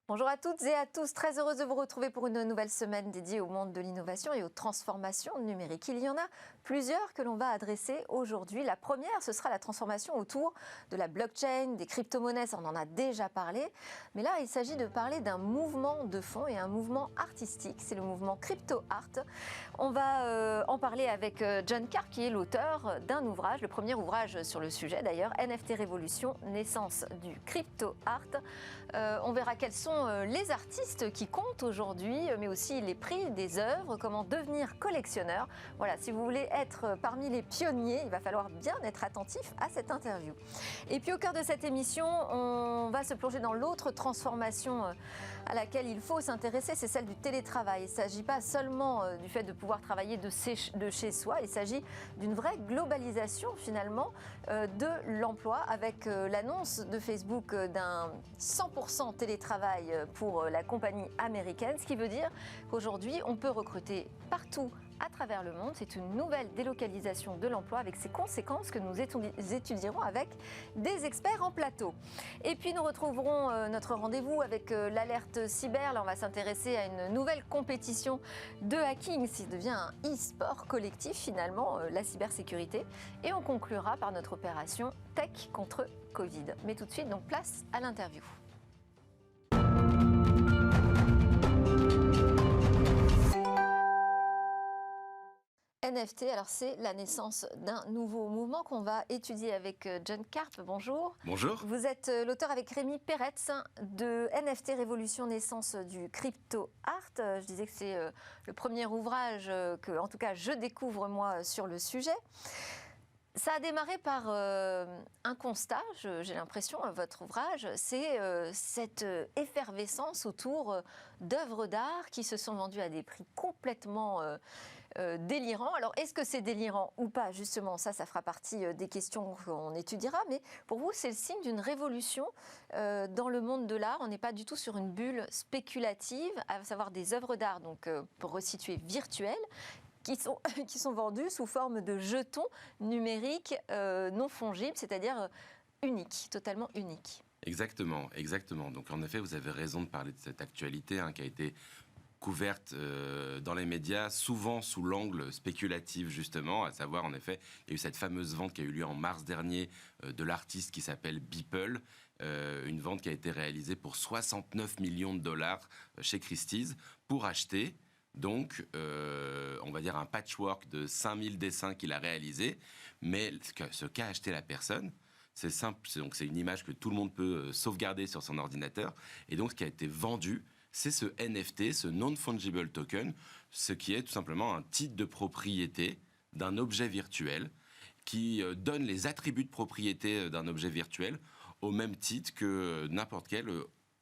Bonjour à toutes et à tous, très heureuse de vous retrouver pour une nouvelle semaine dédiée au monde de l'innovation et aux transformations numériques. Il y en a plusieurs que l'on va adresser aujourd'hui. La première, ce sera la transformation autour de la blockchain, des crypto-monnaies, ça on en a déjà parlé. Mais là, il s'agit de parler d'un mouvement de fond et un mouvement artistique, c'est le mouvement Crypto Art. On va en parler avec John Karp, qui est l'auteur d'un ouvrage, le premier ouvrage sur le sujet d'ailleurs, NFT Révolution, naissance du Crypto Art. On verra quels sont les artistes qui comptent aujourd'hui, mais aussi les prix des œuvres, comment devenir collectionneur. Voilà, si vous voulez être parmi les pionniers, il va falloir bien être attentif à cette interview. Et puis au cœur de cette émission, on va se plonger dans l'autre transformation à laquelle il faut s'intéresser, c'est celle du télétravail. Il ne s'agit pas seulement du fait de pouvoir travailler de chez soi, il s'agit d'une vraie globalisation finalement de l'emploi avec l'annonce de Facebook d'un 100% télétravail pour la compagnie américaine, ce qui veut dire qu'aujourd'hui on peut recruter partout à travers le monde. C'est une nouvelle délocalisation de l'emploi avec ses conséquences que nous étudierons avec des experts en plateau. Et puis nous retrouverons notre rendez-vous avec l'alerte cyber. Là on va s'intéresser à une nouvelle compétition de hacking, ça devient un e-sport collectif finalement, la cybersécurité. Et on conclura par notre opération Tech contre Covid. Mais tout de suite, donc place à l'interview. NFT, alors c'est la naissance d'un nouveau mouvement qu'on va étudier avec John Karp. Bonjour. Bonjour. Vous êtes l'auteur avec Rémi Peretz de NFT Révolution, naissance du Crypto Art. Je disais que c'est le premier ouvrage que, en tout cas, je découvre moi sur le sujet. Ça a démarré par un constat, j'ai l'impression, votre ouvrage, c'est cette effervescence autour d'œuvres d'art qui se sont vendues à des prix complètement délirants. Alors, est-ce que c'est délirant ou pas? Justement, ça fera partie des questions qu'on étudiera. Mais pour vous, c'est le signe d'une révolution dans le monde de l'art. On n'est pas du tout sur une bulle spéculative, à savoir des œuvres d'art, donc pour resituer virtuelles, qui sont vendus sous forme de jetons numériques non fongibles, c'est-à-dire uniques, totalement uniques. Exactement, exactement. Donc en effet, vous avez raison de parler de cette actualité qui a été couverte dans les médias, souvent sous l'angle spéculatif justement, à savoir en effet, il y a eu cette fameuse vente qui a eu lieu en mars dernier de l'artiste qui s'appelle Beeple, une vente qui a été réalisée pour 69 millions de dollars chez Christie's pour acheter donc, on va dire un patchwork de 5000 dessins qu'il a réalisé, mais ce qu'a acheté la personne, c'est simple, c'est une image que tout le monde peut sauvegarder sur son ordinateur, et donc ce qui a été vendu, c'est ce NFT, ce non-fungible token, ce qui est tout simplement un titre de propriété d'un objet virtuel, qui donne les attributs de propriété d'un objet virtuel au même titre que n'importe quel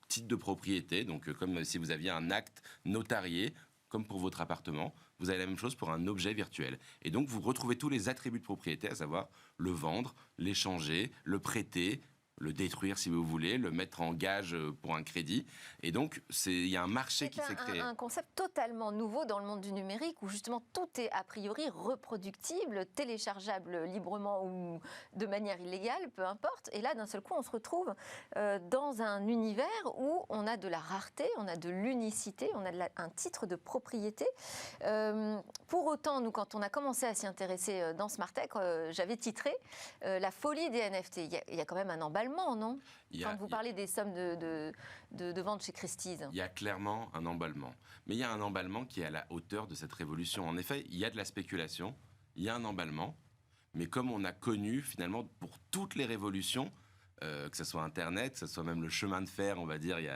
titre de propriété, donc comme si vous aviez un acte notarié, comme pour votre appartement, vous avez la même chose pour un objet virtuel. Et donc, vous retrouvez tous les attributs de propriété, à savoir le vendre, l'échanger, le prêter, le détruire si vous voulez, le mettre en gage pour un crédit. Et donc, il y a un marché qui s'est créé. C'est un concept totalement nouveau dans le monde du numérique où justement tout est a priori reproductible, téléchargeable librement ou de manière illégale, peu importe. Et là, d'un seul coup, on se retrouve dans un univers où on a de la rareté, on a de l'unicité, on a un titre de propriété. Pour autant, nous, quand on a commencé à s'y intéresser dans Smartech, j'avais titré La folie des NFT. Il y a quand même un emballement. Non, quand vous parlez des sommes de vente chez Christie's. Il y a clairement un emballement. Mais il y a un emballement qui est à la hauteur de cette révolution. En effet, il y a de la spéculation, il y a un emballement. Mais comme on a connu, finalement, pour toutes les révolutions, que ce soit Internet, que ce soit même le chemin de fer, on va dire, il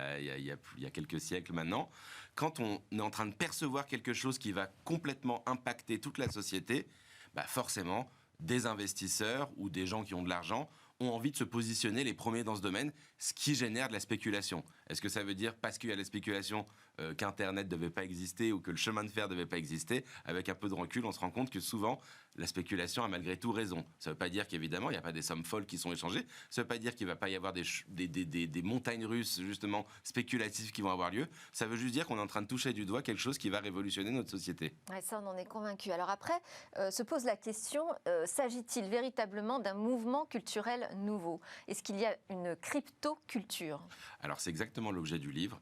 y a quelques siècles maintenant, quand on est en train de percevoir quelque chose qui va complètement impacter toute la société, bah forcément, des investisseurs ou des gens qui ont de l'argent ont envie de se positionner les premiers dans ce domaine, ce qui génère de la spéculation. Est-ce que ça veut dire, parce qu'il y a la spéculation, qu'Internet ne devait pas exister ou que le chemin de fer ne devait pas exister? Avec un peu de recul, on se rend compte que souvent, la spéculation a malgré tout raison. Ça ne veut pas dire qu'évidemment, il n'y a pas des sommes folles qui sont échangées. Ça ne veut pas dire qu'il ne va pas y avoir des montagnes russes, justement, spéculatives qui vont avoir lieu. Ça veut juste dire qu'on est en train de toucher du doigt quelque chose qui va révolutionner notre société. Ouais, ça, on en est convaincu. Alors après, se pose la question, s'agit-il véritablement d'un mouvement culturel nouveau? Est-ce qu'il y a une crypto-culture? Alors c'est exactement exactement l'objet du livre.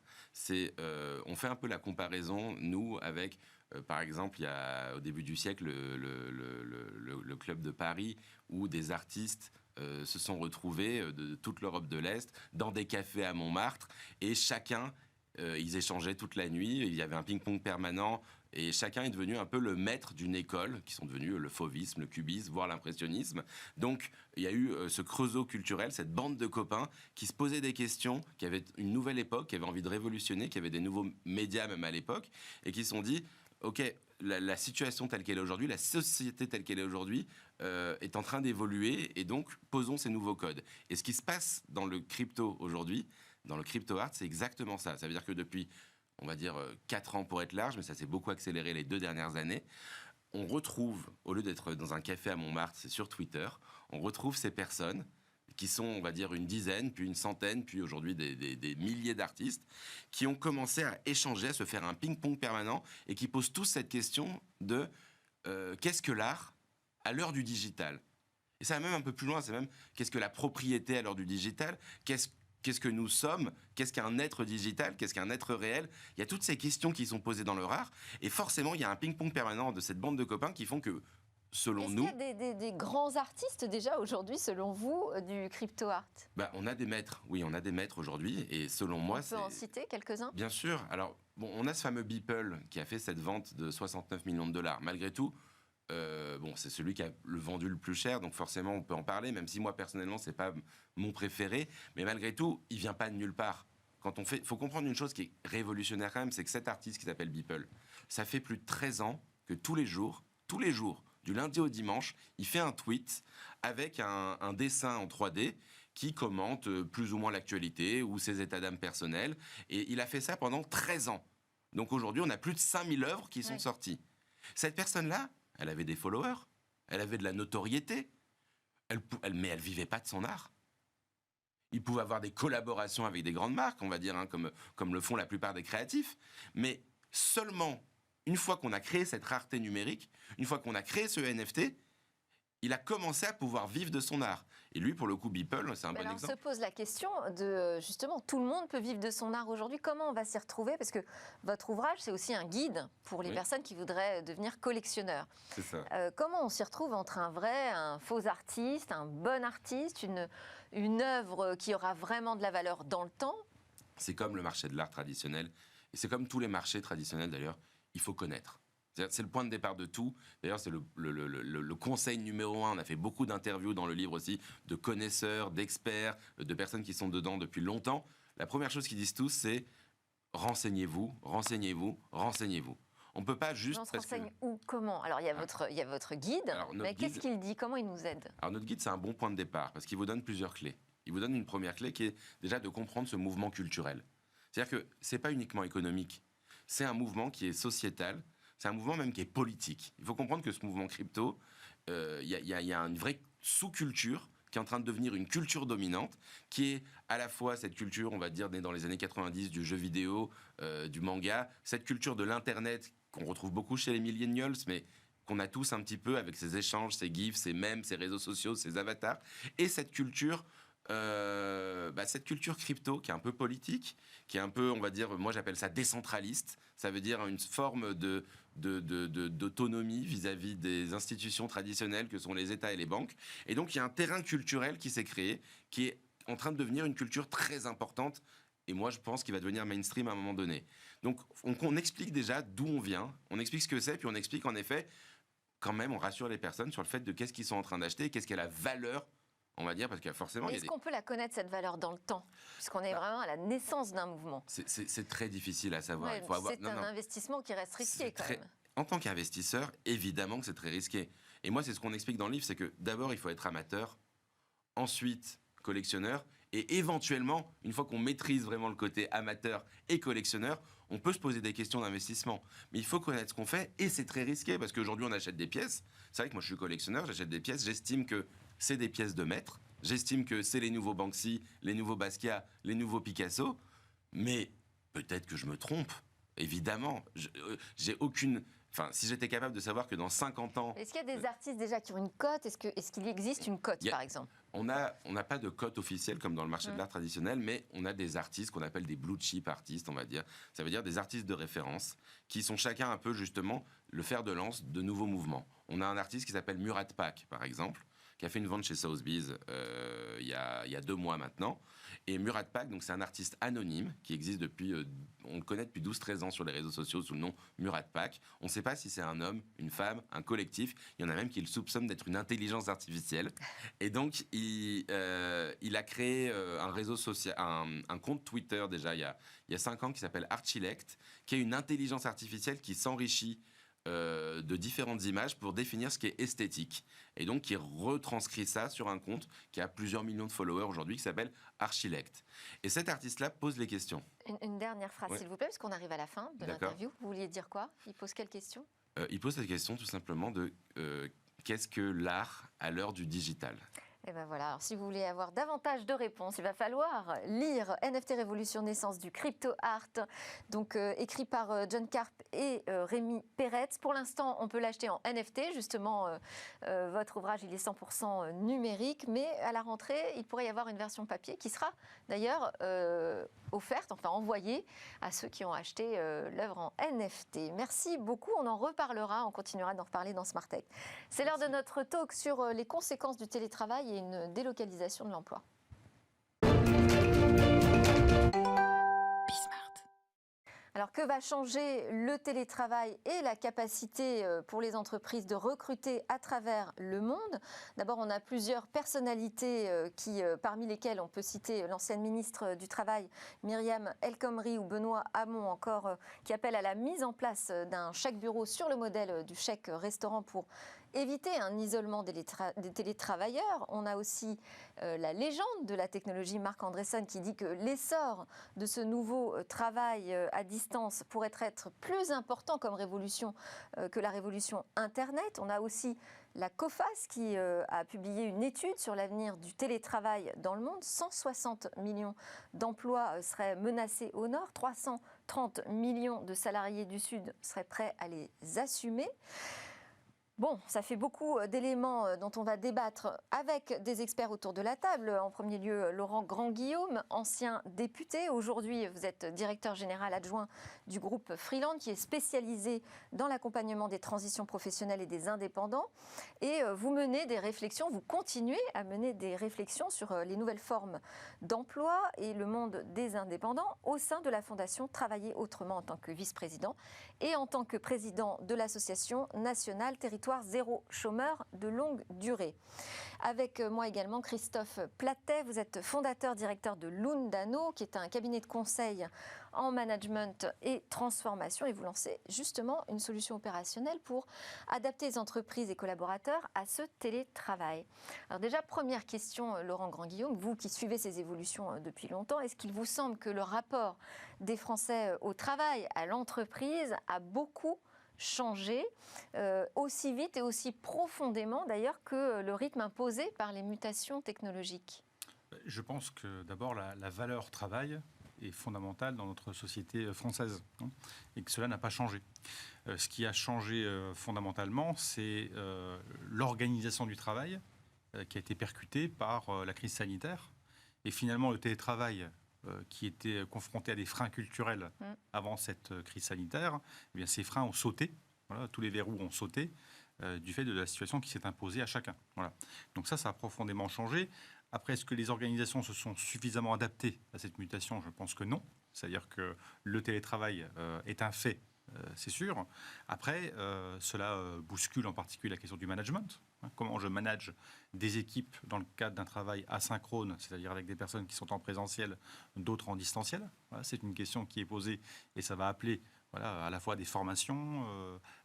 On fait un peu la comparaison, nous, avec, par exemple, il y a, au début du siècle, le club de Paris, où des artistes se sont retrouvés de toute l'Europe de l'Est dans des cafés à Montmartre, et chacun, ils échangeaient toute la nuit, il y avait un ping-pong permanent, et chacun est devenu un peu le maître d'une école, qui sont devenus le fauvisme, le cubisme, voire l'impressionnisme. Donc, il y a eu ce creusot culturel, cette bande de copains qui se posaient des questions, qui avaient une nouvelle époque, qui avaient envie de révolutionner, qui avaient des nouveaux médias même à l'époque, et qui se sont dit, OK, la situation telle qu'elle est aujourd'hui, la société telle qu'elle est aujourd'hui, est en train d'évoluer, et donc posons ces nouveaux codes. Et ce qui se passe dans le crypto aujourd'hui, dans le crypto art, c'est exactement ça. Ça veut dire que depuis, on va dire 4 ans pour être large, mais ça s'est beaucoup accéléré les 2 dernières années, on retrouve, au lieu d'être dans un café à Montmartre, c'est sur Twitter, on retrouve ces personnes qui sont, on va dire, une dizaine, puis une centaine, puis aujourd'hui des milliers d'artistes, qui ont commencé à échanger, à se faire un ping-pong permanent, et qui posent tous cette question de qu'est-ce que l'art à l'heure du digital? Et ça va même un peu plus loin, c'est même qu'est-ce que la propriété à l'heure du digital? Qu'est-ce que nous sommes? Qu'est-ce qu'un être digital? Qu'est-ce qu'un être réel? Il y a toutes ces questions qui sont posées dans le art, et forcément, il y a un ping-pong permanent de cette bande de copains qui font que, selon nous... Est-ce qu'il y a des grands artistes déjà aujourd'hui, selon vous, du crypto-art? On a des maîtres, oui, on a des maîtres aujourd'hui, et selon moi, On peut en citer quelques-uns? Bien sûr. Alors, bon, on a ce fameux Beeple qui a fait cette vente de 69 millions de dollars. Malgré tout, c'est celui qui a le vendu le plus cher, donc forcément, on peut en parler, même si moi, personnellement, c'est pas mon préféré. Mais malgré tout, il vient pas de nulle part. Faut comprendre une chose qui est révolutionnaire quand même, c'est que cet artiste qui s'appelle Beeple, ça fait plus de 13 ans que tous les jours, du lundi au dimanche, il fait un tweet avec un dessin en 3D qui commente plus ou moins l'actualité ou ses états d'âme personnels. Et il a fait ça pendant 13 ans. Donc aujourd'hui, on a plus de 5000 œuvres qui sont sorties. Cette personne-là, elle avait des followers, elle avait de la notoriété, mais elle vivait pas de son art. Il pouvait avoir des collaborations avec des grandes marques, on va dire, comme le font la plupart des créatifs. Mais seulement une fois qu'on a créé cette rareté numérique, une fois qu'on a créé ce NFT, il a commencé à pouvoir vivre de son art. Et lui, pour le coup, Beeple, c'est un bon exemple. On se pose la question de, justement, tout le monde peut vivre de son art aujourd'hui. Comment on va s'y retrouver? Parce que votre ouvrage, c'est aussi un guide pour les personnes qui voudraient devenir collectionneurs. C'est ça. Comment on s'y retrouve entre un faux artiste, un bon artiste, une œuvre qui aura vraiment de la valeur dans le temps? C'est comme le marché de l'art traditionnel. Et c'est comme tous les marchés traditionnels, d'ailleurs. Il faut connaître. C'est le point de départ de tout. D'ailleurs, c'est le conseil numéro 1. On a fait beaucoup d'interviews dans le livre aussi, de connaisseurs, d'experts, de personnes qui sont dedans depuis longtemps. La première chose qu'ils disent tous, c'est renseignez-vous, renseignez-vous, renseignez-vous. On ne peut pas juste... On se renseigne où? Comment? Alors, il y a votre guide, mais qu'est-ce qu'il dit? Comment il nous aide? Alors, notre guide, c'est un bon point de départ, parce qu'il vous donne plusieurs clés. Il vous donne une première clé qui est déjà de comprendre ce mouvement culturel. C'est-à-dire que ce n'est pas uniquement économique. C'est un mouvement qui est sociétal, c'est un mouvement même qui est politique. Il faut comprendre que ce mouvement crypto, il y a une vraie sous-culture qui est en train de devenir une culture dominante, qui est à la fois cette culture, on va dire, née dans les années 90, du jeu vidéo, du manga, cette culture de l'Internet qu'on retrouve beaucoup chez les millennials, mais qu'on a tous un petit peu avec ces échanges, ces gifs, ces mèmes, ces réseaux sociaux, ces avatars, et cette culture crypto qui est un peu politique, qui est un peu, on va dire, moi j'appelle ça décentraliste. Ça veut dire une forme d'autonomie vis-à-vis des institutions traditionnelles que sont les États et les banques. Et donc il y a un terrain culturel qui s'est créé, qui est en train de devenir une culture très importante. Et moi, je pense qu'il va devenir mainstream à un moment donné. Donc, on explique déjà d'où on vient, on explique ce que c'est, puis on explique en effet, quand même, on rassure les personnes sur le fait de qu'est-ce qu'ils sont en train d'acheter, qu'est-ce qu'elle a la valeur, on va dire, parce qu'il y a forcément... Est-ce qu'on peut la connaître, cette valeur, dans le temps? Puisqu'on est vraiment à la naissance d'un mouvement. C'est très difficile à savoir. Ouais, c'est un investissement qui reste risqué, quand même. En tant qu'investisseur, évidemment que c'est très risqué. Et moi, c'est ce qu'on explique dans le livre, c'est que d'abord, il faut être amateur, ensuite collectionneur, et éventuellement, une fois qu'on maîtrise vraiment le côté amateur et collectionneur, on peut se poser des questions d'investissement. Mais il faut connaître ce qu'on fait, et c'est très risqué, parce qu'aujourd'hui, on achète des pièces. C'est vrai que moi, je suis collectionneur, j'achète des pièces, j'estime que c'est des pièces de maître, j'estime que c'est les nouveaux Banksy, les nouveaux Basquiat, les nouveaux Picasso, mais peut-être que je me trompe, évidemment. J'ai aucune Enfin, si j'étais capable de savoir que dans 50 ans... Est-ce qu'il y a des artistes déjà qui ont une cote? Est-ce qu'il existe une cote, par exemple? On n'a pas de cote officielle comme dans le marché de l'art traditionnel, mais on a des artistes qu'on appelle des blue chip artistes, on va dire. Ça veut dire des artistes de référence qui sont chacun un peu justement le fer de lance de nouveaux mouvements. On a un artiste qui s'appelle Murat Pak, par exemple, qui a fait une vente chez Sotheby's il y a 2 mois maintenant. Et Murat Pak, donc c'est un artiste anonyme qui existe depuis, on le connaît depuis 12-13 ans sur les réseaux sociaux sous le nom Murat Pak. On ne sait pas si c'est un homme, une femme, un collectif. Il y en a même qui le soupçonnent d'être une intelligence artificielle. Et donc, il a créé un réseau social, un compte Twitter déjà il y a 5 ans qui s'appelle Archilect, qui est une intelligence artificielle qui s'enrichit de différentes images pour définir ce qui est esthétique. Et donc, qui retranscrit ça sur un compte qui a plusieurs millions de followers aujourd'hui, qui s'appelle Archilect. Et cet artiste-là pose les questions. Une dernière phrase, s'il vous plaît, parce qu'on arrive à la fin de l'interview. Vous vouliez dire quoi? Il pose quelle question? Il pose cette question tout simplement de qu'est-ce que l'art à l'heure du digital? Et ben voilà, alors si vous voulez avoir davantage de réponses, il va falloir lire NFT Révolution Naissance du Crypto Art, donc écrit par John Karp et Rémi Peretz. Pour l'instant, on peut l'acheter en NFT, justement, votre ouvrage il est 100% numérique, mais à la rentrée, il pourrait y avoir une version papier qui sera d'ailleurs offerte, enfin envoyée à ceux qui ont acheté l'œuvre en NFT. Merci beaucoup, on en reparlera, on continuera d'en reparler dans Smart Tech. C'est l'heure de notre talk sur les conséquences du télétravail et une délocalisation de l'emploi. Alors que va changer le télétravail et la capacité pour les entreprises de recruter à travers le monde? D'abord, on a plusieurs personnalités parmi lesquelles on peut citer l'ancienne ministre du Travail, Myriam El Khomri, ou Benoît Hamon encore, qui appellent à la mise en place d'un chèque bureau sur le modèle du chèque restaurant pour éviter un isolement des télétravailleurs. On a aussi la légende de la technologie, Marc Andreessen, qui dit que l'essor de ce nouveau travail à distance pourrait être plus important comme révolution que la révolution Internet. On a aussi la COFAS qui a publié une étude sur l'avenir du télétravail dans le monde. 160 millions d'emplois seraient menacés au nord, 330 millions de salariés du sud seraient prêts à les assumer. Bon, ça fait beaucoup d'éléments dont on va débattre avec des experts autour de la table. En premier lieu, Laurent Grandguillaume, ancien député. Aujourd'hui, vous êtes directeur général adjoint du groupe Freeland, qui est spécialisé dans l'accompagnement des transitions professionnelles et des indépendants. Et vous menez des réflexions, vous continuez à mener des réflexions sur les nouvelles formes d'emploi et le monde des indépendants au sein de la Fondation Travailler Autrement en tant que vice-président et en tant que président de l'Association nationale Territoire Zéro Chômeur de longue durée. Avec moi également Christophe Platet, vous êtes fondateur directeur de Lundano, qui est un cabinet de conseil en management et transformation, et vous lancez justement une solution opérationnelle pour adapter les entreprises et collaborateurs à ce télétravail. Alors déjà, première question, Laurent Grandguillaume, vous qui suivez ces évolutions depuis longtemps, est-ce qu'il vous semble que le rapport des Français au travail, à l'entreprise, a beaucoup changé aussi vite et aussi profondément d'ailleurs que le rythme imposé par les mutations technologiques? Je pense que d'abord la valeur travail est fondamentale dans notre société française, hein, et que cela n'a pas changé. Ce qui a changé fondamentalement, c'est l'organisation du travail qui a été percutée par la crise sanitaire. Et finalement, le télétravail qui était confronté à des freins culturels avant cette crise sanitaire, eh bien, ces freins ont sauté. Voilà, tous les verrous ont sauté du fait de la situation qui s'est imposée à chacun. Voilà. Donc ça a profondément changé. Après, est-ce que les organisations se sont suffisamment adaptées à cette mutation? Je pense que non. C'est-à-dire que le télétravail est un fait, c'est sûr. Après, cela bouscule en particulier la question du management. Comment je manage des équipes dans le cadre d'un travail asynchrone, c'est-à-dire avec des personnes qui sont en présentiel, d'autres en distanciel. Voilà, c'est une question qui est posée et ça va appeler à la fois des formations,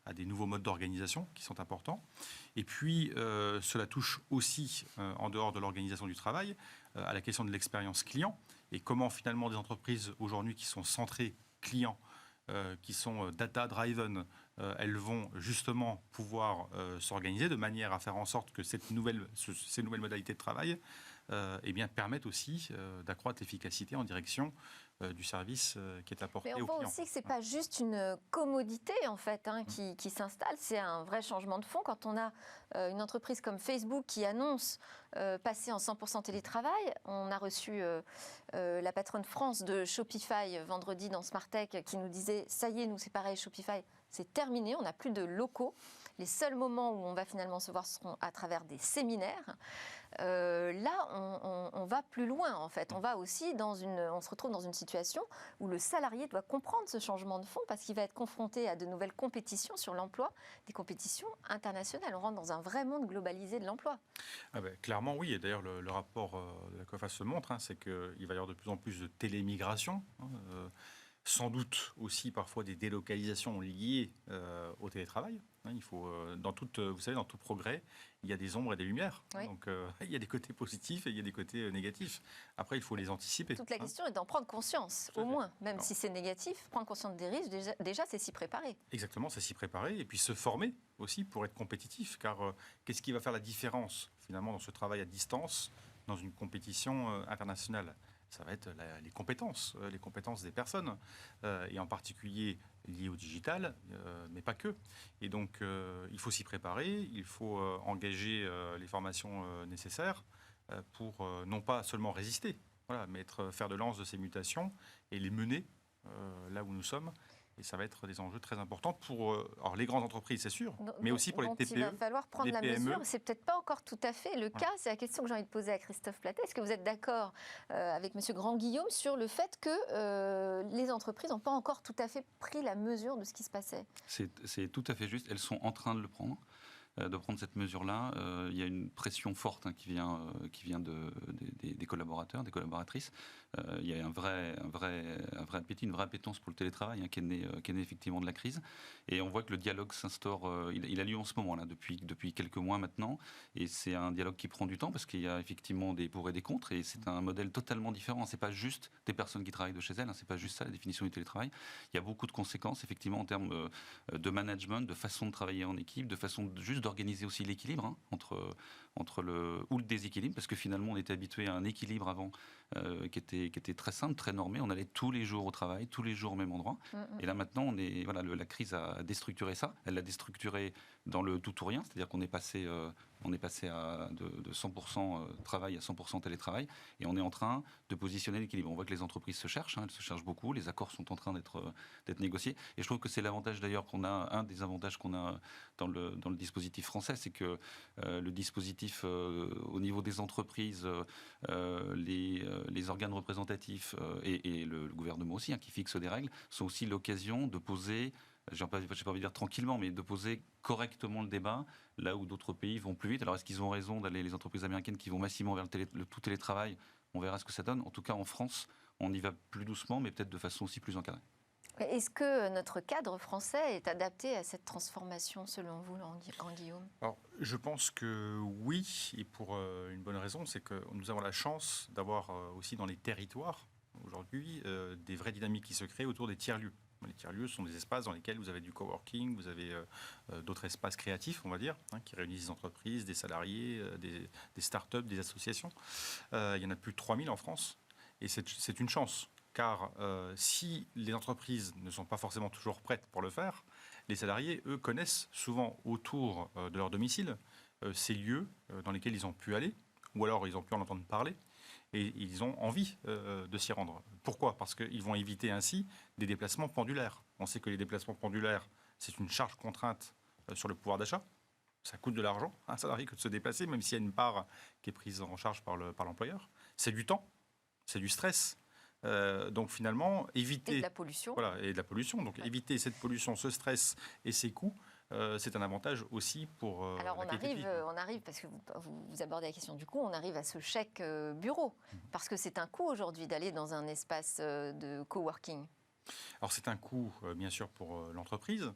à des nouveaux modes d'organisation qui sont importants. Et puis, cela touche aussi, en dehors de l'organisation du travail, à la question de l'expérience client et comment finalement des entreprises aujourd'hui qui sont centrées clients, qui sont data-driven, elles vont justement pouvoir s'organiser de manière à faire en sorte que ces nouvelles modalités de travail eh bien, permettent aussi d'accroître l'efficacité en direction du service qui est apporté Mais au on voit client. aussi que ce n'est pas juste une commodité en fait, qui s'installe, c'est un vrai changement de fond. Quand on a une entreprise comme Facebook qui annonce passer en 100% télétravail, on a reçu la patronne France de Shopify vendredi dans Smart Tech qui nous disait « ça y est, nous c'est pareil, Shopify, c'est terminé, on n'a plus de locaux. Les seuls moments où on va finalement se voir seront à travers des séminaires. » Là, on va plus loin en fait. On se retrouve dans une situation où le salarié doit comprendre ce changement de fond parce qu'il va être confronté à de nouvelles compétitions sur l'emploi, des compétitions internationales. On rentre dans un vrai monde globalisé de l'emploi. Clairement, oui. Et d'ailleurs, le rapport de la COFAS se montre, c'est qu'il va y avoir de plus en plus de télémigration. Sans doute aussi parfois des délocalisations liées au télétravail. Il faut, vous savez, dans tout progrès, il y a des ombres et des lumières. Oui. Donc, il y a des côtés positifs et il y a des côtés négatifs. Après, il faut les anticiper. Toute la question est d'en prendre conscience, au moins. Même si c'est négatif, prendre conscience des risques, déjà c'est s'y préparer. Exactement, c'est s'y préparer et puis se former aussi pour être compétitif. Car qu'est-ce qui va faire la différence, finalement, dans ce travail à distance, dans une compétition internationale ? Ça va être les compétences des personnes, et en particulier liées au digital, mais pas que. Et donc, il faut s'y préparer, il faut engager les formations nécessaires pour non pas seulement résister, mais être fer de lance de ces mutations et les mener là où nous sommes. Et ça va être des enjeux très importants pour alors les grandes entreprises, c'est sûr, mais aussi pour les TPE. Il va falloir prendre la PME. mesure. C'est peut-être pas encore tout à fait le cas. C'est la question que j'ai envie de poser à Christophe Platet. Est-ce que vous êtes d'accord avec M. Grand-Guillaume sur le fait que les entreprises n'ont pas encore tout à fait pris la mesure de ce qui se passait ? C'est tout à fait juste. Elles sont en train de prendre cette mesure-là. Il y a une pression forte qui vient des collaborateurs, des collaboratrices. Il y a un vrai appétit, une vraie appétence pour le télétravail qui est né effectivement de la crise. Et on voit que le dialogue s'instaure. Il a lieu en ce moment, là, depuis quelques mois maintenant. Et c'est un dialogue qui prend du temps parce qu'il y a effectivement des pour et des contre. Et c'est un modèle totalement différent. C'est pas juste des personnes qui travaillent de chez elles. C'est pas juste ça la définition du télétravail. Il y a beaucoup de conséquences effectivement en termes de management, de façon de travailler en équipe, de façon juste d'organiser aussi l'équilibre entre le déséquilibre, parce que finalement on était habitué à un équilibre avant qui était très simple, très normé. On allait tous les jours au travail, tous les jours au même endroit. Et là maintenant, la crise a déstructuré ça. Elle l'a déstructuré dans le tout ou rien, c'est-à-dire qu'on est passé de 100% travail à 100% télétravail, et on est en train de positionner l'équilibre. On voit que les entreprises se cherchent, elles se cherchent beaucoup, les accords sont en train d'être négociés, et je trouve que c'est l'avantage d'ailleurs un des avantages qu'on a dans le dispositif français, c'est que le dispositif au niveau des entreprises, les organes représentatifs et le gouvernement aussi, qui fixe des règles, sont aussi l'occasion de poser, je n'ai pas envie de dire tranquillement, mais de poser correctement le débat, là où d'autres pays vont plus vite. Alors est-ce qu'ils ont raison d'aller, les entreprises américaines qui vont massivement vers le tout télétravail? On verra ce que ça donne. En tout cas, en France, on y va plus doucement, mais peut-être de façon aussi plus encadrée. Est-ce que notre cadre français est adapté à cette transformation, selon vous, Guillaume ? Alors, je pense que oui, et pour une bonne raison, c'est que nous avons la chance d'avoir aussi dans les territoires, aujourd'hui, des vraies dynamiques qui se créent autour des tiers-lieux. Les tiers-lieux sont des espaces dans lesquels vous avez du coworking, vous avez d'autres espaces créatifs, on va dire, qui réunissent des entreprises, des salariés, des start-up, des associations. Il y en a plus de 3000 en France, et c'est une chance. Car si les entreprises ne sont pas forcément toujours prêtes pour le faire, les salariés, eux, connaissent souvent autour de leur domicile ces lieux dans lesquels ils ont pu aller, ou alors ils ont pu en entendre parler, et ils ont envie de s'y rendre. Pourquoi ? Parce qu'ils vont éviter ainsi des déplacements pendulaires. On sait que les déplacements pendulaires, c'est une charge contrainte sur le pouvoir d'achat. Ça coûte de l'argent à un salarié que de se déplacer, même s'il y a une part qui est prise en charge par l'employeur. C'est du temps, c'est du stress. Donc finalement, éviter... Et de la pollution. Voilà, et de la pollution. Donc éviter cette pollution, ce stress et ces coûts, c'est un avantage aussi pour Alors on arrive, parce que vous abordez la question du coût, on arrive à ce chèque bureau. Parce que c'est un coût aujourd'hui d'aller dans un espace de coworking. Alors c'est un coût, bien sûr, pour l'entreprise,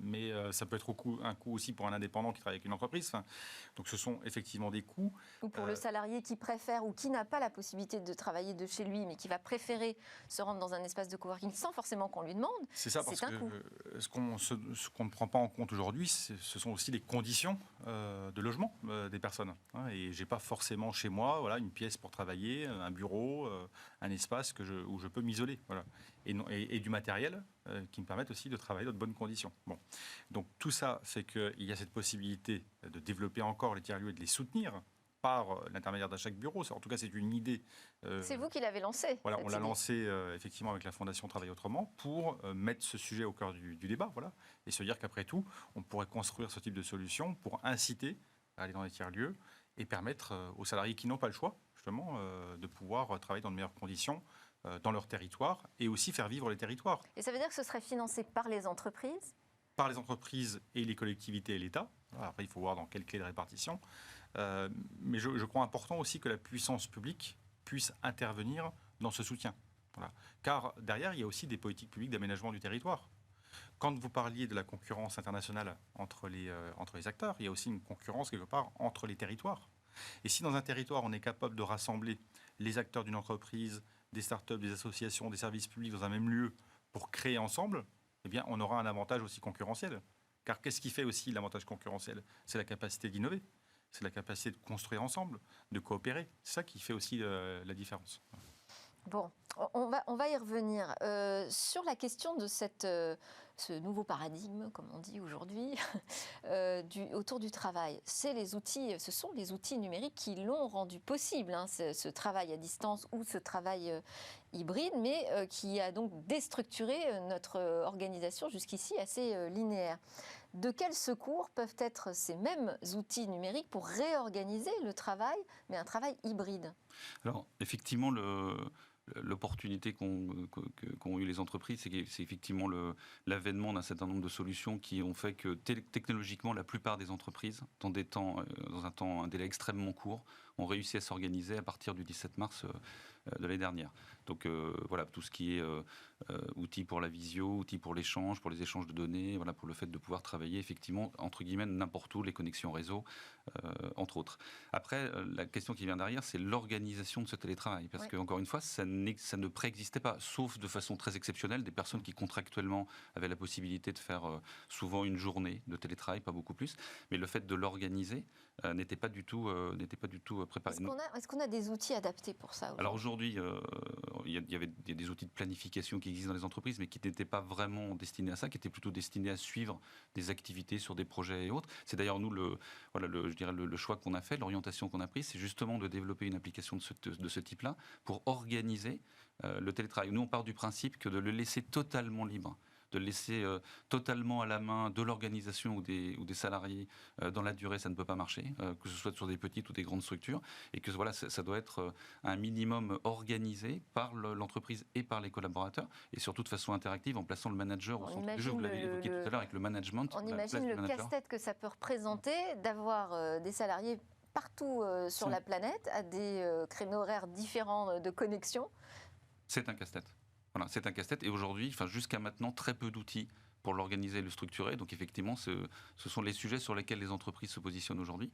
mais ça peut être un coût aussi pour un indépendant qui travaille avec une entreprise. Enfin, donc ce sont effectivement des coûts. Ou pour le salarié qui préfère ou qui n'a pas la possibilité de travailler de chez lui, mais qui va préférer se rendre dans un espace de coworking sans forcément qu'on lui demande. C'est ça, parce un coût. que ce qu'on ne prend pas en compte aujourd'hui, ce sont aussi les conditions de logement des personnes. Hein, et j'ai pas forcément chez moi, voilà, une pièce pour travailler, un bureau, un espace où je peux m'isoler, voilà. Et du matériel qui me permettent aussi de travailler dans de bonnes conditions. Bon. Donc tout ça fait qu'il y a cette possibilité de développer encore les tiers-lieux et de les soutenir par l'intermédiaire d'un chaque bureau. En tout cas, c'est une idée. C'est vous qui l'avez lancé. Voilà, on l'a lancé effectivement avec la Fondation Travail Autrement pour mettre ce sujet au cœur du débat, voilà, et se dire qu'après tout, on pourrait construire ce type de solution pour inciter à aller dans les tiers-lieux et permettre aux salariés qui n'ont pas le choix, justement, de pouvoir travailler dans de meilleures conditions dans leur territoire et aussi faire vivre les territoires. Et ça veut dire que ce serait financé par les entreprises ? Par les entreprises et les collectivités et l'État. Après, il faut voir dans quelle clé de répartition. Mais je crois important aussi que la puissance publique puisse intervenir dans ce soutien. Voilà. Car derrière, il y a aussi des politiques publiques d'aménagement du territoire. Quand vous parliez de la concurrence internationale entre les acteurs, il y a aussi une concurrence quelque part entre les territoires. Et si dans un territoire, on est capable de rassembler les acteurs d'une entreprise, des startups, des associations, des services publics dans un même lieu pour créer ensemble, eh bien, on aura un avantage aussi concurrentiel. Car qu'est-ce qui fait aussi l'avantage concurrentiel ? C'est la capacité d'innover, c'est la capacité de construire ensemble, de coopérer. C'est ça qui fait aussi la différence. Bon, on va y revenir. Sur la question de ce nouveau paradigme, comme on dit aujourd'hui, autour du travail, ce sont les outils numériques qui l'ont rendu possible, hein, ce travail à distance ou ce travail hybride, mais qui a donc déstructuré notre organisation jusqu'ici assez linéaire. De quel secours peuvent être ces mêmes outils numériques pour réorganiser le travail, mais un travail hybride ? Alors, effectivement, l'opportunité qu'ont eu les entreprises, c'est effectivement l'avènement d'un certain nombre de solutions qui ont fait que technologiquement, la plupart des entreprises, dans un délai extrêmement court, ont réussi à s'organiser à partir du 17 mars de l'année dernière. Donc voilà, tout ce qui est outils pour la visio, outils pour l'échange, pour les échanges de données, voilà, pour le fait de pouvoir travailler effectivement, entre guillemets, n'importe où, les connexions réseau, entre autres. Après, la question qui vient derrière, c'est l'organisation de ce télétravail. Parce qu'encore une fois, ça ne préexistait pas, sauf de façon très exceptionnelle, des personnes qui contractuellement avaient la possibilité de faire souvent une journée de télétravail, pas beaucoup plus. Mais le fait de l'organiser n'était pas du tout préparé. Est-ce qu'on a des outils adaptés pour ça aujourd'hui ? Alors aujourd'hui, il y avait des outils de planification qui existent dans les entreprises, mais qui n'étaient pas vraiment destinés à ça, qui étaient plutôt destinés à suivre des activités sur des projets et autres. C'est d'ailleurs nous le choix qu'on a fait, l'orientation qu'on a prise, c'est justement de développer une application de ce type-là pour organiser le télétravail. Nous, on part du principe que de le laisser totalement libre, de le laisser totalement à la main de l'organisation ou des salariés dans la durée, ça ne peut pas marcher, que ce soit sur des petites ou des grandes structures, et que voilà, ça doit être un minimum organisé par l'entreprise et par les collaborateurs, et surtout de façon interactive en plaçant le manager au centre du jeu. Vous l'avez évoqué tout à l'heure avec le management. On imagine le casse-tête que ça peut représenter d'avoir des salariés partout sur la planète à des créneaux horaires différents de connexion. C'est un casse-tête. Voilà, c'est un casse-tête et aujourd'hui, jusqu'à maintenant, très peu d'outils pour l'organiser et le structurer. Donc effectivement, ce sont les sujets sur lesquels les entreprises se positionnent aujourd'hui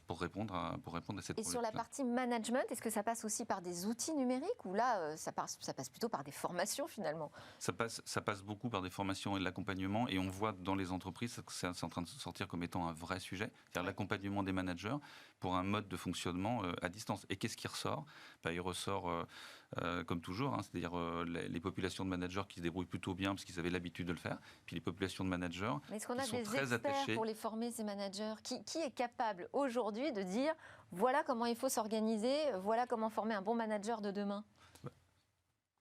pour répondre à cette problématique. Et sur la partie management, est-ce que ça passe aussi par des outils numériques ou là, ça passe plutôt par des formations finalement ? Ça passe beaucoup par des formations et de l'accompagnement et on voit dans les entreprises que c'est en train de sortir comme étant un vrai sujet, c'est-à-dire l'accompagnement des managers pour un mode de fonctionnement à distance. Et qu'est-ce qui ressort ? Il ressort comme toujours, hein, c'est-à-dire les populations de managers qui se débrouillent plutôt bien parce qu'ils avaient l'habitude de le faire, puis les populations de managers Mais est-ce qu'on a qui sont des très experts attachés. pour les former, ces managers ? Qui est capable aujourd'hui de dire voilà comment il faut s'organiser, voilà comment former un bon manager de demain ?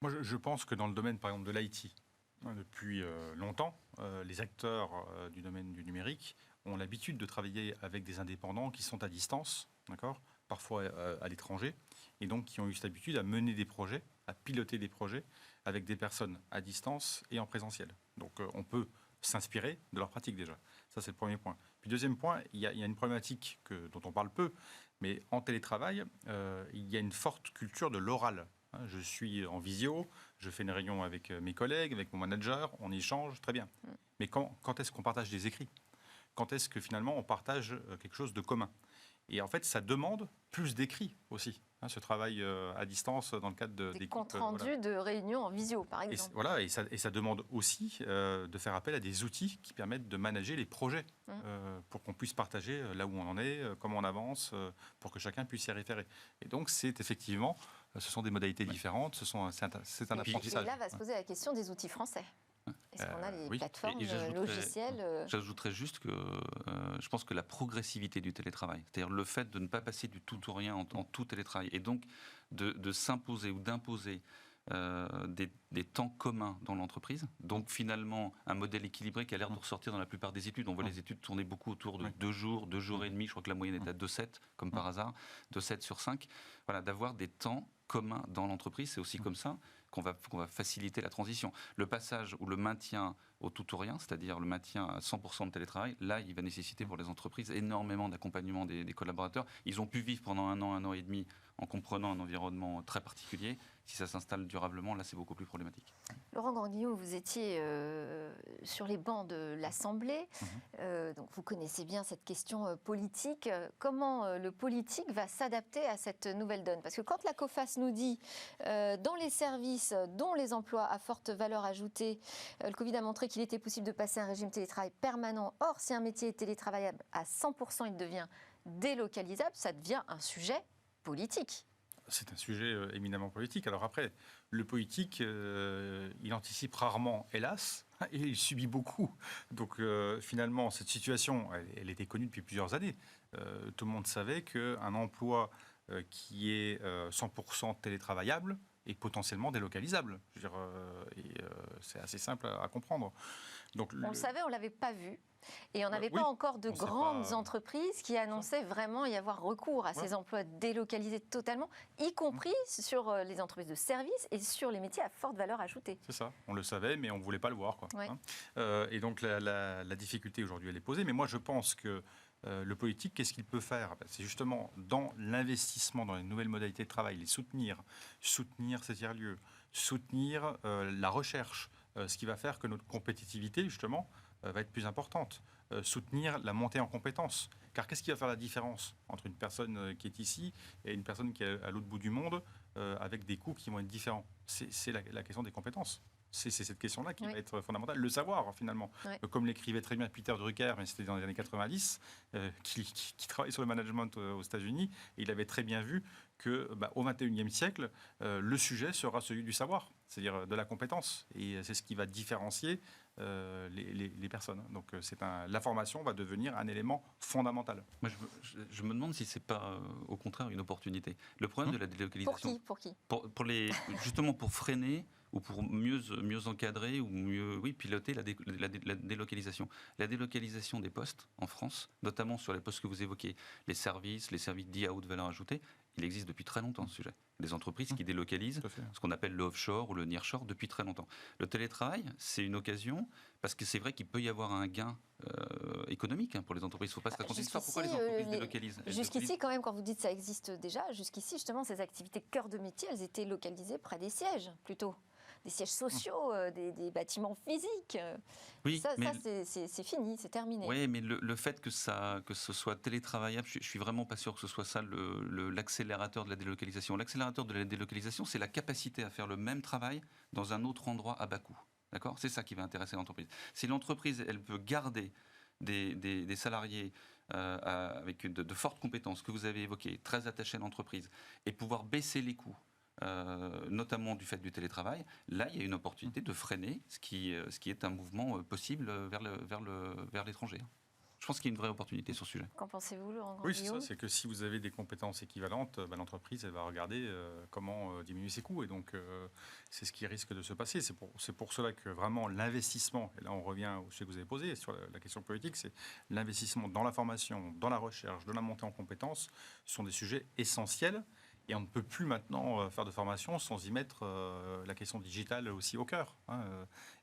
Moi, je pense que dans le domaine, par exemple, de l'IT, depuis longtemps, les acteurs du domaine du numérique ont l'habitude de travailler avec des indépendants qui sont à distance, d'accord, parfois à l'étranger, et donc qui ont eu cette habitude à mener des projets, à piloter des projets avec des personnes à distance et en présentiel. Donc on peut s'inspirer de leur pratique déjà. Ça, c'est le premier point. Puis deuxième point, il y a une problématique dont on parle peu, mais en télétravail, il y a une forte culture de l'oral. Je suis en visio, je fais une réunion avec mes collègues, avec mon manager, on échange, très bien. Mais quand est-ce qu'on partage des écrits? Quand est-ce que finalement on partage quelque chose de commun? Et en fait, ça demande plus d'écrits aussi, ce travail à distance dans le cadre des comptes rendus de réunions en visio, par exemple. Et ça demande aussi de faire appel à des outils qui permettent de manager les projets pour qu'on puisse partager là où on en est, comment on avance, pour que chacun puisse y référer. Et donc, c'est effectivement, ce sont des modalités différentes, c'est un apprentissage. Et là va se poser la question des outils français. Est-ce qu'on a les plateformes logicielles J'ajouterais juste que je pense que la progressivité du télétravail, c'est-à-dire le fait de ne pas passer du tout ou rien en tout télétravail, et donc de s'imposer ou d'imposer des temps communs dans l'entreprise. Donc finalement, un modèle équilibré qui a l'air de ressortir dans la plupart des études. On voit les études tourner beaucoup autour de 2 jours, 2 jours et demi. Je crois que la moyenne est à 2,7, comme par hasard, 2,7 sur 5. Voilà, d'avoir des temps communs dans l'entreprise, c'est aussi comme ça qu'on va faciliter la transition. Le passage ou le maintien au tout ou rien, c'est-à-dire le maintien à 100% de télétravail, là, il va nécessiter pour les entreprises énormément d'accompagnement des collaborateurs. Ils ont pu vivre pendant 1 an et demi en comprenant un environnement très particulier. Si ça s'installe durablement, là, c'est beaucoup plus problématique. Laurent Grandguillaume, vous étiez sur les bancs de l'Assemblée, donc vous connaissez bien cette question politique. Comment le politique va s'adapter à cette nouvelle donne? Parce que quand la COFAS nous dit, dans les services dont les emplois à forte valeur ajoutée, le Covid a montré qu'il était possible de passer à un régime télétravail permanent. Or, si un métier est télétravaillable à 100%, il devient délocalisable, ça devient un sujet politique. C'est un sujet éminemment politique. Alors après, le politique, il anticipe rarement, hélas, et il subit beaucoup. Donc finalement, cette situation, elle était connue depuis plusieurs années. Tout le monde savait qu'un emploi qui est 100% télétravaillable est potentiellement délocalisable. Je veux dire, c'est assez simple à comprendre. Donc, on le savait, on ne l'avait pas vu. Et on n'avait pas encore de grandes entreprises qui annonçaient vraiment y avoir recours à ces emplois délocalisés totalement, y compris sur les entreprises de services et sur les métiers à forte valeur ajoutée. C'est ça, on le savait, mais on ne voulait pas le voir. Et donc la difficulté aujourd'hui, elle est posée. Mais moi, je pense que le politique, qu'est-ce qu'il peut faire? C'est justement dans l'investissement dans les nouvelles modalités de travail, les soutenir ces tiers-lieux, soutenir la recherche, ce qui va faire que notre compétitivité, justement, va être plus importante. Soutenir la montée en compétences. Car qu'est-ce qui va faire la différence entre une personne qui est ici et une personne qui est à l'autre bout du monde avec des coûts qui vont être différents? C'est la question des compétences. C'est cette question-là qui va être fondamentale. Le savoir, finalement. Comme l'écrivait très bien Peter Drucker, mais c'était dans les années 90, qui travaillait sur le management aux États-Unis, et il avait très bien vu qu'au XXIe siècle, le sujet sera celui du savoir, c'est-à-dire de la compétence. Et c'est ce qui va différencier les personnes. Donc la formation va devenir un élément fondamental. Moi, je me demande si ce n'est pas, au contraire, une opportunité. Le problème de la délocalisation... Pour qui justement pour freiner ou pour mieux encadrer ou mieux piloter la délocalisation. La délocalisation des postes en France, notamment sur les postes que vous évoquez, les services dits à haute valeur ajoutée, il existe depuis très longtemps ce sujet. Des entreprises qui délocalisent ce qu'on appelle le offshore ou le nearshore depuis très longtemps. Le télétravail, c'est une occasion, parce que c'est vrai qu'il peut y avoir un gain économique pour les entreprises. Il ne faut pas se raconter l'histoire. Pourquoi les entreprises délocalisent? Jusqu'ici, quand même, quand vous dites que ça existe déjà, jusqu'ici, justement, ces activités cœur de métier, elles étaient localisées près des sièges, plutôt. Des sièges sociaux, des bâtiments physiques. Oui, c'est fini, c'est terminé. Oui, mais le fait que ce soit télétravaillable, je ne suis vraiment pas sûr que ce soit ça l'accélérateur de la délocalisation. L'accélérateur de la délocalisation, c'est la capacité à faire le même travail dans un autre endroit à bas coût. D'accord ? C'est ça qui va intéresser l'entreprise. Si l'entreprise, elle peut garder des salariés avec de fortes compétences que vous avez évoquées, très attachés à l'entreprise, et pouvoir baisser les coûts, notamment du fait du télétravail, là, il y a une opportunité de freiner ce qui est un mouvement possible vers l'étranger. Je pense qu'il y a une vraie opportunité sur ce sujet. Qu'en pensez-vous, Laurent? Oui, c'est ça. C'est que si vous avez des compétences équivalentes, l'entreprise, elle va regarder comment diminuer ses coûts. Et donc, c'est ce qui risque de se passer. C'est pour cela que vraiment l'investissement, et là on revient au sujet que vous avez posé sur la question politique, c'est l'investissement dans la formation, dans la recherche, dans la montée en compétences, sont des sujets essentiels. Et on ne peut plus maintenant faire de formation sans y mettre la question digitale aussi au cœur.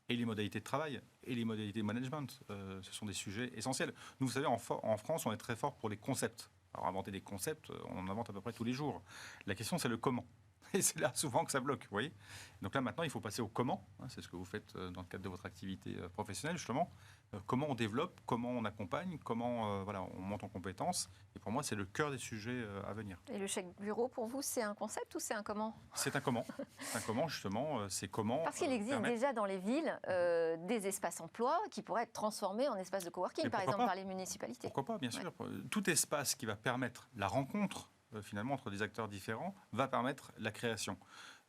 Et les modalités de travail, et les modalités de management. Ce sont des sujets essentiels. Nous, vous savez, en France, on est très fort pour les concepts. Alors, inventer des concepts, on en invente à peu près tous les jours. La question, c'est le comment. Et c'est là souvent que ça bloque, vous voyez. Donc là, maintenant, il faut passer au comment. C'est ce que vous faites dans le cadre de votre activité professionnelle, justement. Comment on développe, comment on accompagne, comment voilà, on monte en compétences. Et pour moi, c'est le cœur des sujets à venir. Et le chèque bureau, pour vous, c'est un concept ou c'est un comment? C'est un comment. C'est un comment, justement. C'est comment. Parce qu'il existe déjà dans les villes des espaces emploi qui pourraient être transformés en espaces de coworking, par exemple, par les municipalités. Pourquoi pas, bien sûr. Tout espace qui va permettre la rencontre, finalement, entre des acteurs différents, va permettre la création.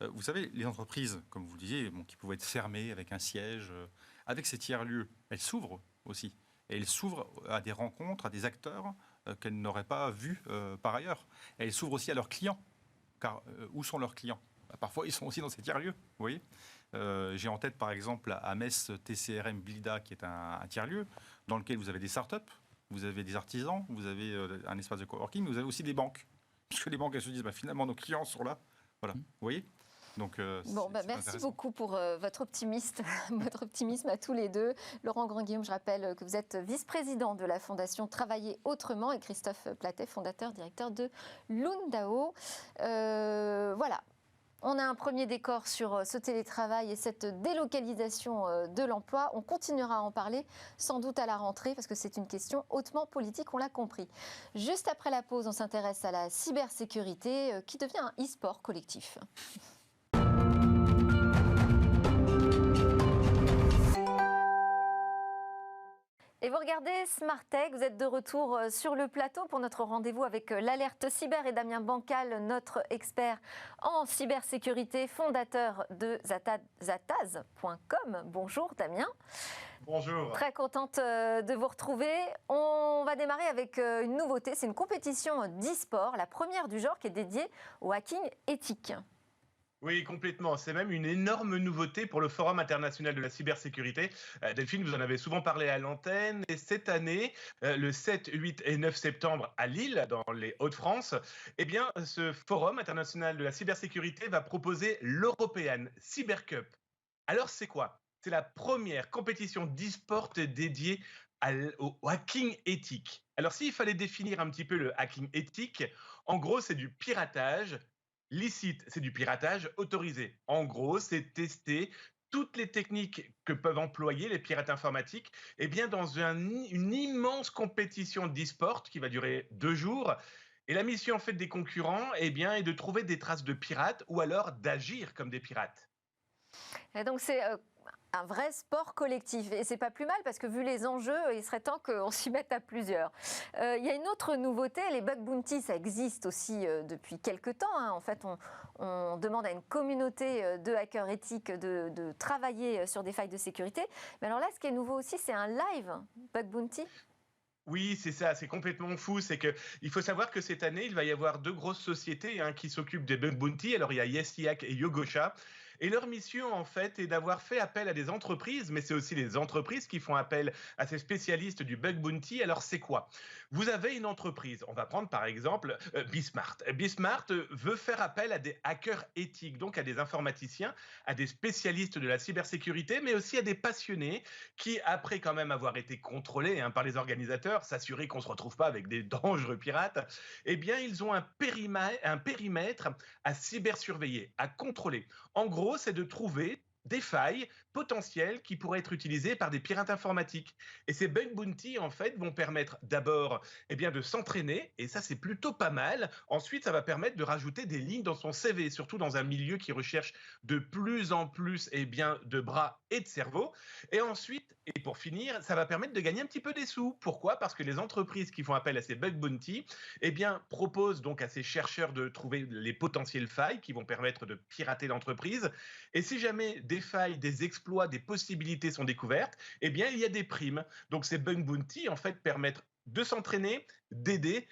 Vous savez, les entreprises, comme vous le disiez, qui pouvaient être fermées avec un siège, avec ces tiers-lieux, elles s'ouvrent aussi. Et elles s'ouvrent à des rencontres, à des acteurs qu'elles n'auraient pas vus par ailleurs. Et elles s'ouvrent aussi à leurs clients. Car où sont leurs clients? Parfois, ils sont aussi dans ces tiers-lieux, vous voyez. J'ai en tête, par exemple, à Metz, TCRM Blida, qui est un tiers-lieu, dans lequel vous avez des startups, vous avez des artisans, vous avez un espace de coworking, mais vous avez aussi des banques. Puisque les banques, elles se disent, finalement, nos clients sont là. Voilà, vous voyez. Donc, merci beaucoup pour votre optimisme à tous les deux. Laurent Grand-Guillaume, je rappelle que vous êtes vice-président de la Fondation Travailler Autrement et Christophe Platet, fondateur, directeur de Lundao. Voilà. On a un premier décor sur ce télétravail et cette délocalisation de l'emploi. On continuera à en parler sans doute à la rentrée parce que c'est une question hautement politique, on l'a compris. Juste après la pause, on s'intéresse à la cybersécurité qui devient un e-sport collectif. Et vous regardez Smart Tech, vous êtes de retour sur le plateau pour notre rendez-vous avec l'Alerte Cyber et Damien Bancal, notre expert en cybersécurité, fondateur de Zataz.com. Bonjour Damien. Bonjour. Très contente de vous retrouver. On va démarrer avec une nouveauté, c'est une compétition d'e-sport, la première du genre qui est dédiée au hacking éthique. Oui, complètement. C'est même une énorme nouveauté pour le Forum international de la cybersécurité. Delphine, vous en avez souvent parlé à l'antenne. Et cette année, le 7, 8 et 9 septembre à Lille, dans les Hauts-de-France, eh bien, ce Forum international de la cybersécurité va proposer l'European Cyber Cup. Alors, c'est quoi? C'est la première compétition d'e-sport dédiée au hacking éthique. Alors, s'il fallait définir un petit peu le hacking éthique, en gros, c'est du piratage licite, c'est du piratage autorisé. En gros, c'est tester toutes les techniques que peuvent employer les pirates informatiques dans une immense compétition d'e-sport qui va durer 2 jours. Et la mission en fait des concurrents est de trouver des traces de pirates ou alors d'agir comme des pirates. Et donc c'est un vrai sport collectif. Et c'est pas plus mal parce que vu les enjeux, il serait temps qu'on s'y mette à plusieurs. Il y a une autre nouveauté, les bug bounty, ça existe aussi depuis quelques temps. En fait, on demande à une communauté de hackers éthiques de travailler sur des failles de sécurité. Mais alors là, ce qui est nouveau aussi, c'est un live bug bounty. Oui, c'est ça, c'est complètement fou. C'est que il faut savoir que cette année, il va y avoir 2 grosses sociétés qui s'occupent des bug bounty. Alors, il y a YesYak et Yogosha. Et leur mission, en fait, est d'avoir fait appel à des entreprises, mais c'est aussi les entreprises qui font appel à ces spécialistes du bug bounty. Alors, c'est quoi? Vous avez une entreprise, on va prendre par exemple Bismart. Bismart veut faire appel à des hackers éthiques, donc à des informaticiens, à des spécialistes de la cybersécurité, mais aussi à des passionnés qui, après quand même avoir été contrôlés par les organisateurs, s'assurer qu'on ne se retrouve pas avec des dangereux pirates, eh bien, ils ont un périmètre à cybersurveiller, à contrôler. En gros, c'est de trouver des failles potentielles qui pourraient être utilisées par des pirates informatiques. Et ces bug bounty, en fait, vont permettre d'abord de s'entraîner, et ça, c'est plutôt pas mal. Ensuite, ça va permettre de rajouter des lignes dans son CV, surtout dans un milieu qui recherche de plus en plus de bras et de cerveau. Et ensuite, et pour finir, ça va permettre de gagner un petit peu des sous. Pourquoi? Parce que les entreprises qui font appel à ces bug bounty proposent donc à ces chercheurs de trouver les potentielles failles qui vont permettre de pirater l'entreprise. Et si jamais des failles, des exploits, des possibilités sont découvertes, il y a des primes. Donc ces bug bounty, en fait, permettent de s'entraîner, d'aider,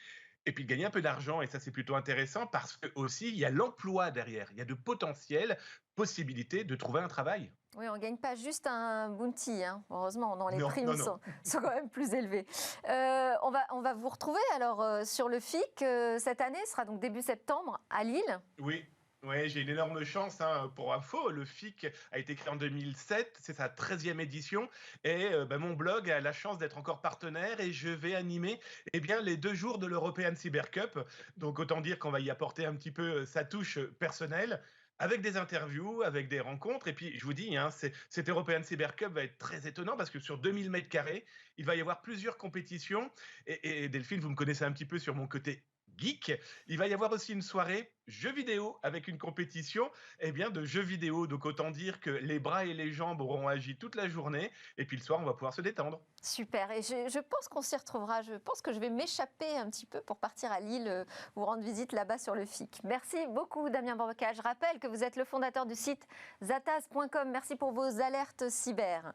et puis de gagner un peu d'argent. Et ça, c'est plutôt intéressant parce que aussi, il y a l'emploi derrière. Il y a de potentielles possibilités de trouver un travail. Oui, on ne gagne pas juste un bounty, heureusement, les primes sont quand même plus élevées. On va vous retrouver alors sur le FIC cette année, ce sera donc début septembre à Lille. Oui. Ouais, j'ai une énorme chance, hein, pour info. Le FIC a été créé en 2007, c'est sa 13e édition et mon blog a la chance d'être encore partenaire et je vais animer, eh bien, les 2 jours de l'European Cyber Cup. Donc autant dire qu'on va y apporter un petit peu, sa touche, personnelle, avec des interviews, avec des rencontres et puis je vous dis, hein, cet European Cyber Cup va être très étonnant parce que sur 2000 m², il va y avoir plusieurs compétitions et Delphine, vous me connaissez un petit peu sur mon côté geek. Il va y avoir aussi une soirée jeux vidéo avec une compétition de jeux vidéo. Donc autant dire que les bras et les jambes auront agi toute la journée et puis le soir on va pouvoir se détendre. Super, et je pense qu'on s'y retrouvera. Je pense que je vais m'échapper un petit peu pour partir à Lille, vous rendre visite là-bas sur le FIC. Merci beaucoup Damien Boroca. Je rappelle que vous êtes le fondateur du site zataz.com. Merci pour vos alertes cyber.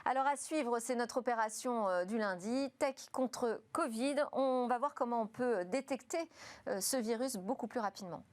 Alors à suivre, c'est notre opération du lundi, Tech contre Covid. On va voir comment on peut détecter ce virus beaucoup plus rapidement.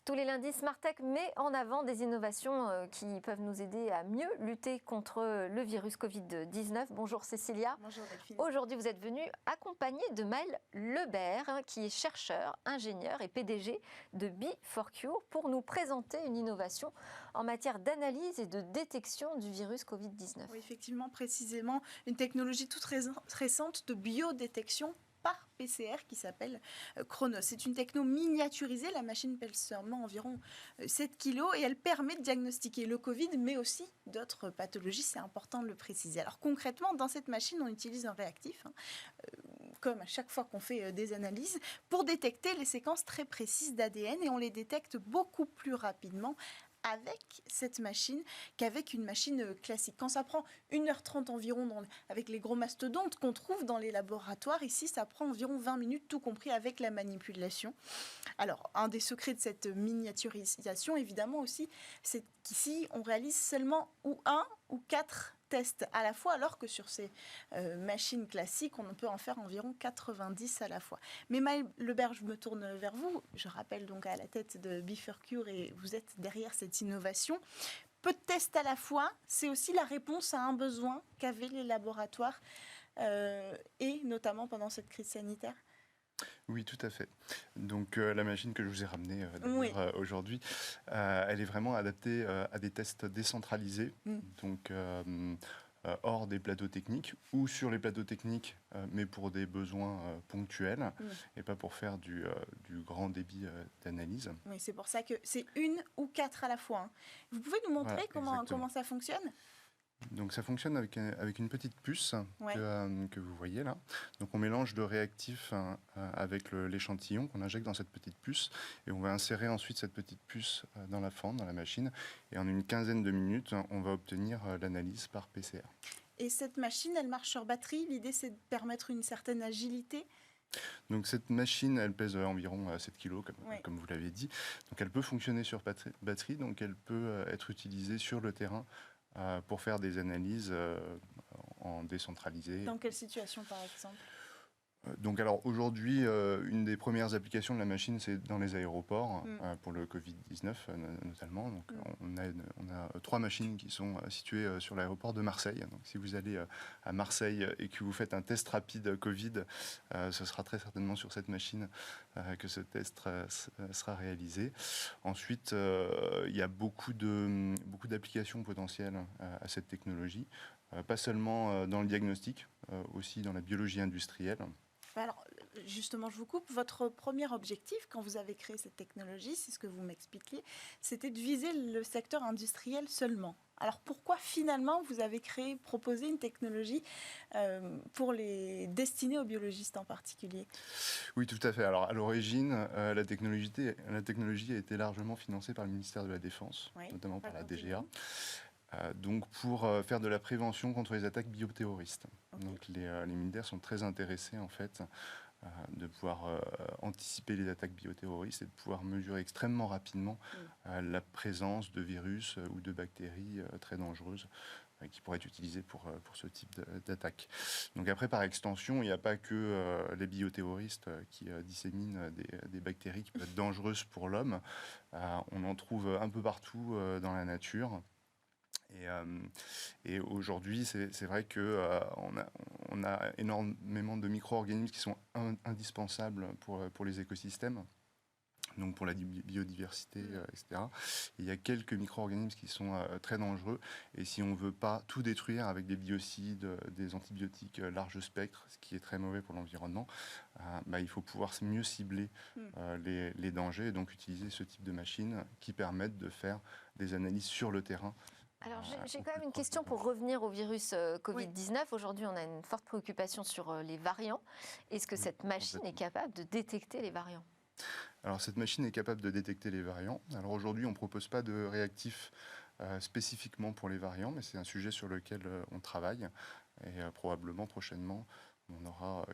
Tous les lundis, Smartech met en avant des innovations qui peuvent nous aider à mieux lutter contre le virus Covid-19. Bonjour Cécilia. Bonjour Delphine. Aujourd'hui, vous êtes venue accompagnée de Maël Lebert, qui est chercheur, ingénieur et PDG de Be4Cure, pour nous présenter une innovation en matière d'analyse et de détection du virus Covid-19. Oui, effectivement, précisément, une technologie toute récente de biodétection par PCR qui s'appelle Chronos. C'est une techno miniaturisée, la machine pèse seulement environ 7 kg et elle permet de diagnostiquer le Covid mais aussi d'autres pathologies, c'est important de le préciser. Alors concrètement, dans cette machine, on utilise un réactif, comme à chaque fois qu'on fait des analyses, pour détecter les séquences très précises d'ADN et on les détecte beaucoup plus rapidement avec cette machine qu'avec une machine classique. Quand ça prend 1h30 environ avec les gros mastodontes qu'on trouve dans les laboratoires, ici ça prend environ 20 minutes, tout compris avec la manipulation. Alors, un des secrets de cette miniaturisation, évidemment aussi, c'est qu'ici on réalise seulement ou 1 ou 4 tests à la fois, alors que sur ces machines classiques, on peut en faire environ 90 à la fois. Mais Maël Lebert, je me tourne vers vous. Je rappelle donc à la tête de Be4Cure et vous êtes derrière cette innovation. Peu de tests à la fois, c'est aussi la réponse à un besoin qu'avaient les laboratoires et notamment pendant cette crise sanitaire. Oui, tout à fait. Donc la machine que je vous ai ramenée aujourd'hui, elle est vraiment adaptée à des tests décentralisés, donc hors des plateaux techniques ou sur les plateaux techniques, mais pour des besoins ponctuels et pas pour faire du grand débit d'analyse. Oui, c'est pour ça que c'est 1 ou 4 à la fois. Hein. Vous pouvez nous montrer comment ça fonctionne ? Donc ça fonctionne avec une petite puce que vous voyez là. Donc on mélange le réactif avec l'échantillon qu'on injecte dans cette petite puce et on va insérer ensuite cette petite puce dans la fente, dans la machine. Et en une quinzaine de minutes, on va obtenir l'analyse par PCR. Et cette machine, elle marche sur batterie. L'idée, c'est de permettre une certaine agilité. Donc cette machine, elle pèse environ 7 kg, comme vous l'avez dit. Donc elle peut fonctionner sur batterie, donc elle peut être utilisée sur le terrain pour faire des analyses en décentralisé. Dans quelle situation, par exemple ? Donc alors aujourd'hui, une des premières applications de la machine, c'est dans les aéroports, pour le Covid-19 notamment. Donc on a 3 machines qui sont situées sur l'aéroport de Marseille. Donc si vous allez à Marseille et que vous faites un test rapide Covid, ce sera très certainement sur cette machine que ce test sera réalisé. Ensuite, il y a beaucoup d'applications potentielles à cette technologie, pas seulement dans le diagnostic, aussi dans la biologie industrielle. Alors, justement, je vous coupe. Votre premier objectif, quand vous avez créé cette technologie, c'est ce que vous m'expliquiez, c'était de viser le secteur industriel seulement. Alors, pourquoi finalement vous avez proposé une technologie pour les destinée aux biologistes en particulier ? Oui, tout à fait. Alors, à l'origine, la technologie a été largement financée par le ministère de la Défense, notamment par la DGA. Donc pour faire de la prévention contre les attaques bioterroristes. Donc les militaires sont très intéressés en fait de pouvoir anticiper les attaques bioterroristes et de pouvoir mesurer extrêmement rapidement la présence de virus ou de bactéries très dangereuses qui pourraient être utilisées pour ce type d'attaque. Donc après, par extension, il n'y a pas que les bioterroristes qui disséminent des bactéries qui peuvent être dangereuses pour l'homme. On en trouve un peu partout dans la nature. Et aujourd'hui, c'est vrai qu'on a énormément de micro-organismes qui sont indispensables pour les écosystèmes, donc pour la biodiversité, etc. Et il y a quelques micro-organismes qui sont très dangereux. Et si on ne veut pas tout détruire avec des biocides, des antibiotiques large spectre, ce qui est très mauvais pour l'environnement, il faut pouvoir mieux cibler les dangers et donc utiliser ce type de machines qui permettent de faire des analyses sur le terrain. Alors j'ai quand même une question pour revenir au virus Covid-19. Aujourd'hui, on a une forte préoccupation sur les variants. Est-ce que cette machine est capable de détecter les variants ? Alors cette machine est capable de détecter les variants. Alors aujourd'hui, on ne propose pas de réactifs spécifiquement pour les variants, mais c'est un sujet sur lequel on travaille. Et probablement prochainement, on aura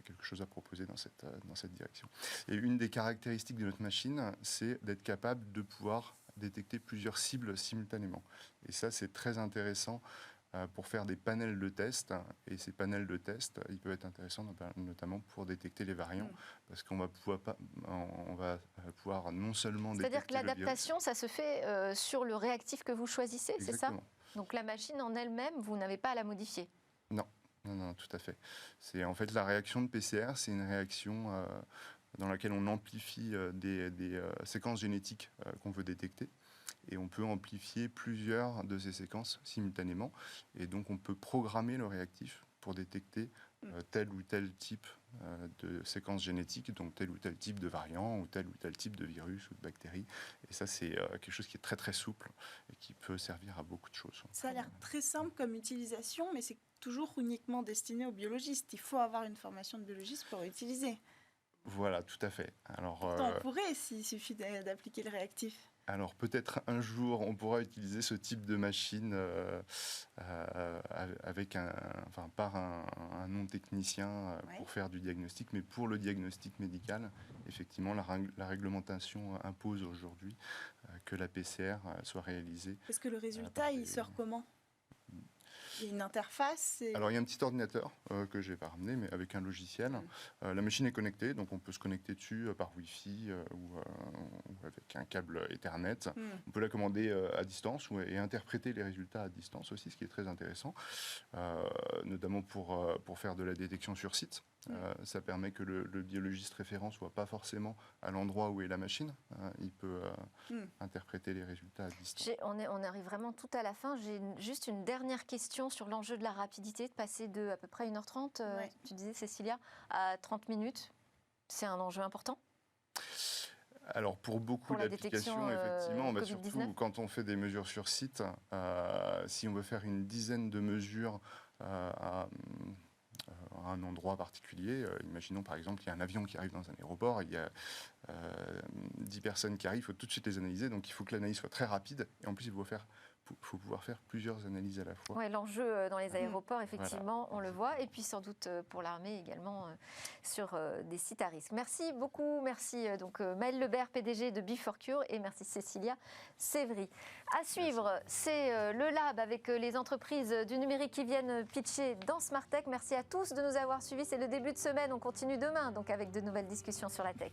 quelque chose à proposer dans cette direction. Et une des caractéristiques de notre machine, c'est d'être capable de pouvoir détecter plusieurs cibles simultanément. Et ça, c'est très intéressant pour faire des panels de tests. Et ces panels de tests, ils peuvent être intéressants notamment pour détecter les variants, parce qu'on va pouvoir non seulement détecter. C'est-à-dire que l'adaptation, ça se fait sur le réactif que vous choisissez, c'est ça ? Donc la machine en elle-même, vous n'avez pas à la modifier ? Non, tout à fait. C'est en fait la réaction de PCR, c'est une réaction dans laquelle on amplifie des séquences génétiques qu'on veut détecter. Et on peut amplifier plusieurs de ces séquences simultanément. Et donc, on peut programmer le réactif pour détecter tel ou tel type de séquence génétique, donc tel ou tel type de variant ou tel type de virus ou de bactérie. Et ça, c'est quelque chose qui est très, très souple et qui peut servir à beaucoup de choses. Ça a l'air très simple comme utilisation, mais c'est toujours uniquement destiné aux biologistes. Il faut avoir une formation de biologiste pour utiliser. Voilà, tout à fait. Alors, pourtant, on pourrait s'il suffit d'appliquer le réactif. Alors peut-être un jour on pourra utiliser ce type de machine par un non-technicien pour faire du diagnostic, mais pour le diagnostic médical, effectivement la réglementation impose aujourd'hui que la PCR soit réalisée. Est-ce que le résultat il sort comment ? Il y a une interface Alors il y a un petit ordinateur que je n'ai pas ramené, mais avec un logiciel. La machine est connectée, donc on peut se connecter dessus par Wi-Fi ou avec un câble Ethernet. On peut la commander à distance et interpréter les résultats à distance aussi, ce qui est très intéressant, notamment pour faire de la détection sur site. Ça permet que le biologiste référent ne soit pas forcément à l'endroit où est la machine. Il peut interpréter les résultats à distance. On arrive vraiment tout à la fin. J'ai juste une dernière question sur l'enjeu de la rapidité, de passer de à peu près 1h30, tu disais Cécilia, à 30 minutes. C'est un enjeu important ? Alors pour beaucoup d'applications, effectivement, surtout quand on fait des mesures sur site, si on veut faire une dizaine de mesures à un endroit particulier. Imaginons par exemple qu'il y a un avion qui arrive dans un aéroport, il y a 10 personnes qui arrivent, il faut tout de suite les analyser, donc il faut que l'analyse soit très rapide, et en plus il faut pouvoir faire plusieurs analyses à la fois. Oui, l'enjeu dans les aéroports, effectivement, on le voit, et puis sans doute pour l'armée également sur des sites à risque. Merci beaucoup, merci donc Maëlle Lebert, PDG de Before-Cure, et merci Cécilia Sévry. À suivre, c'est le Lab avec les entreprises du numérique qui viennent pitcher dans Smart Tech. Merci à tous de nous avoir suivis, c'est le début de semaine, on continue demain donc avec de nouvelles discussions sur la tech.